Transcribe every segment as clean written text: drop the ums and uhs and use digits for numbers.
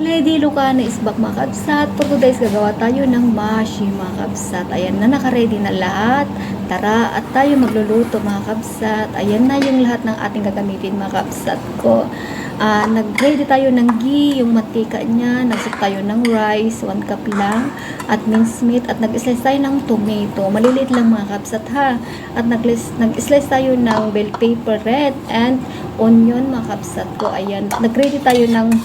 Lady Lucana is back mga kabsat. For today's gagawa tayo ng mashi mga kabsat. Ayan na, naka-ready na lahat. Tara at tayo magluluto mga kabsat. Ayan na yung lahat ng ating gagamitin mga kabsat ko. Nag-ready tayo ng ghee, yung mantika niya. Nagsip tayo ng rice, 1 cup lang. At minced meat. At nag-slice tayo ng tomato. Maliliit lang mga kabsat ha. At nag-slice tayo ng bell pepper red and onion mga kabsat ko. Ayan. Nag-ready tayo ng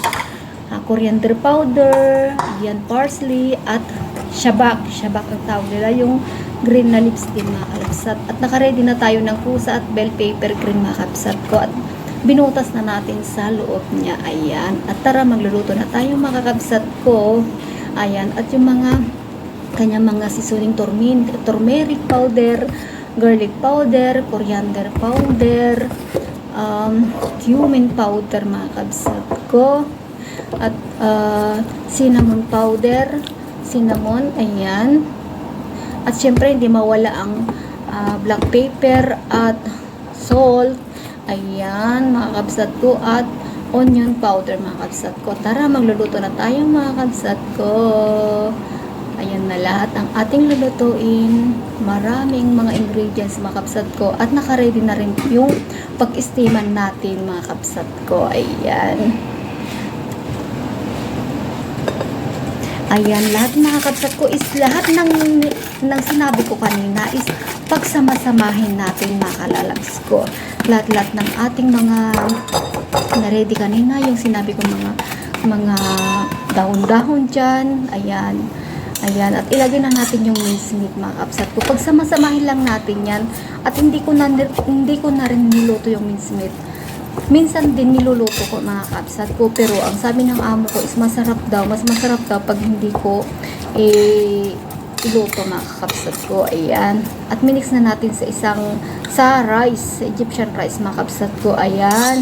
coriander powder, yan parsley, at shabak. Shabak ang tawag nila, yung green na leaves din mga kabsat. At nakaready na tayo ng kusa at bell pepper green mga kabsat ko. At binutas na natin sa loob niya. Ayan. At tara, magluluto na tayo mga kabsat ko. Ayan. At yung mga kanyang mga seasoning, turmeric powder, garlic powder, coriander powder, cumin powder mga kabsat ko. At cinnamon powder, ayan. At syempre hindi mawala ang black pepper at salt, ayan mga kabsat ko, at onion powder mga kabsat ko. Tara, magluluto na tayo mga kabsat ko. Ayan na lahat ang ating lulutuin. Maraming mga ingredients mga kabsat ko, at naka-ready na rin yung pag-steaman natin mga kabsat ko. Ayan. Ayan, lahat mga kabsat ko is lahat ng sinabi ko kanina is pagsamasamahin natin mga kalalabs ko. Lahat ng ating mga na-ready kanina, yung sinabi ko mga dahon-dahon dyan. Ayan. Ayan, at ilagay na natin yung minced meat mga kabsat ko. Pagsamasamahin lang natin yan, at hindi ko na rin niluto yung minced meat. Minsan din niluluto ko mga kabsat ko, pero ang sabi ng amo ko is mas masarap daw pag hindi ko iluto mga kabsat ko. Ayan. At minix na natin sa rice, sa Egyptian rice mga kabsat ko. Ayan.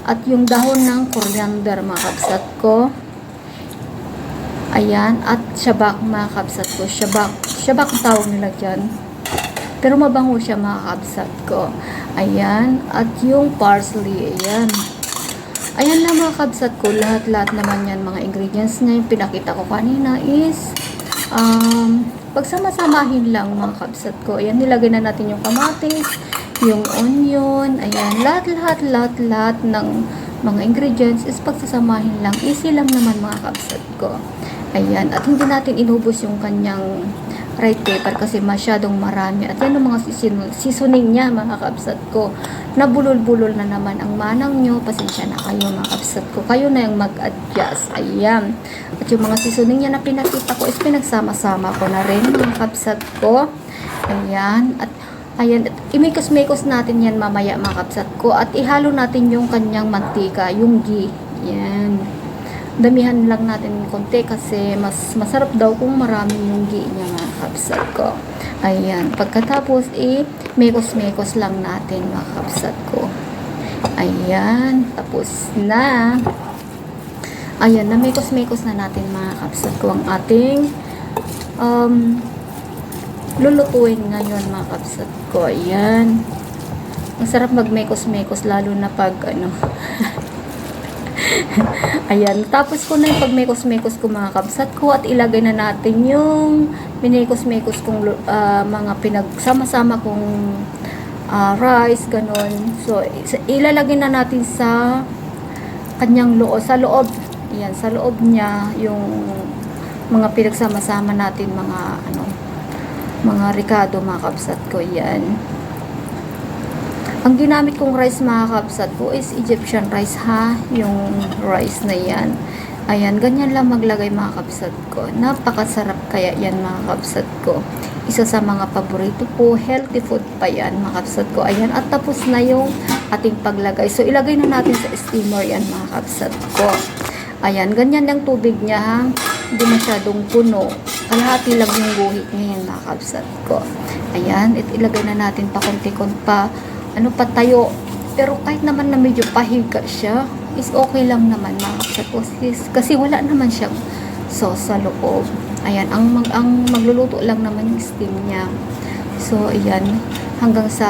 At yung dahon ng coriander mga kabsat ko. Ayan. At shabak mga kabsat ko. Shabak ang tawag nila dyan. Pero mabango siya mga kabsat ko. Ayan. At yung parsley. Ayan. Ayan na mga kabsat ko. Lahat naman yan mga ingredients na yung pinakita ko kanina is pagsamasamahin lang mga kabsat ko. Ayan. Nilagay na natin yung kamatis, yung onion. Ayan. Lahat ng mga ingredients is pagsasamahin lang. Easy lang naman mga kabsat ko. Ayan. At hindi natin inubos yung kanyang red pepper kasi masyadong marami. At yan ang mga seasoning niya mga kabsat ko. Nabulol-bulol na naman ang manang nyo. Pasensya na kayo mga kabsat ko. Kayo na yung mag-adjust. Ayan. At yung mga seasoning niya na pinakita ko is pinagsama-sama ko na rin mga kabsat ko. Ayan. At ayan. Imikos-mikos natin yan mamaya mga kabsat ko. At ihalo natin yung kanyang mantika, yung ghee. Ayan. Damihan lang natin konti kasi mas masarap daw kung marami yung ghee niya mga kabsat ko. Ayan. Pagkatapos mekos-mekos lang natin mga kabsat ko. Ayan. Tapos na. Ayan. Mekos-mekos na natin mga kabsat ko ang ating lulutuin ngayon mga kabsat ko. Ayan. Masarap mag-mekos-mekos lalo na pag ayan, tapos ko na yung pagmekos-mekos ko mga kabsat ko, at ilagay na natin yung minekos-mekos kong mga pinagsama-sama kong rice, ganon. So, ilalagay na natin sa kanyang loob, ayan, sa loob niya yung mga pinagsama-sama natin, mga ricado mga kabsat ko. Yan. Ang ginamit kong rice mga kabsat ko is Egyptian rice ha. Yung rice na yan. Ayan, ganyan lang maglagay mga kabsat ko. Napakasarap kaya yan mga kabsat ko. Isa sa mga paborito ko. Healthy food pa yan mga kabsat ko. Ayan, at tapos na yung ating paglagay. So, ilagay na natin sa steamer yan mga kabsat ko. Ayan, ganyan lang tubig niya ha. Hindi masyadong puno. Kalahati lang yung guhit ngayon mga kabsat ko. Ayan, ilagay na natin pa konti-konti pa. Patayo. Pero kahit naman na medyo pahiga siya, is okay lang naman mga kabsat ko. Kasi wala naman siyang sauce sa loob. Ayan, ang magluluto lang naman yung steam niya. So, ayan, hanggang sa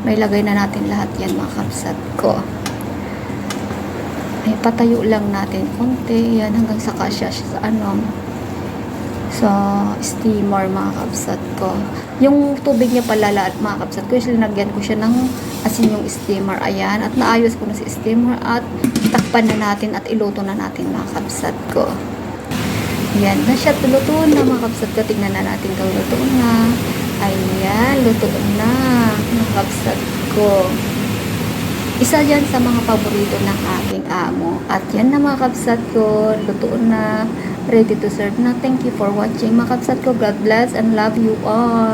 may lagay na natin lahat yan mga kabsat ko. Ay, patayo lang natin konti. Yan, hanggang sa kasya siya sa sa steamer, mga kabsat ko. Yung tubig niya pala, mga kabsat ko, sinagyan ko siya ng asin yung steamer. Ayan, at naayos ko na si steamer at takpan na natin at iluto na natin, mga kabsat ko. Ayan, na siya, luto na, mga kabsat ko. Tingnan na natin kung luto na. Ayan, luto na, mga kabsat ko. Isa yan sa mga paborito ng aking amo. At yan na, mga kabsat ko, luto na, ready to serve na. Thank you for watching, mga kabsat ko. God bless and love you all.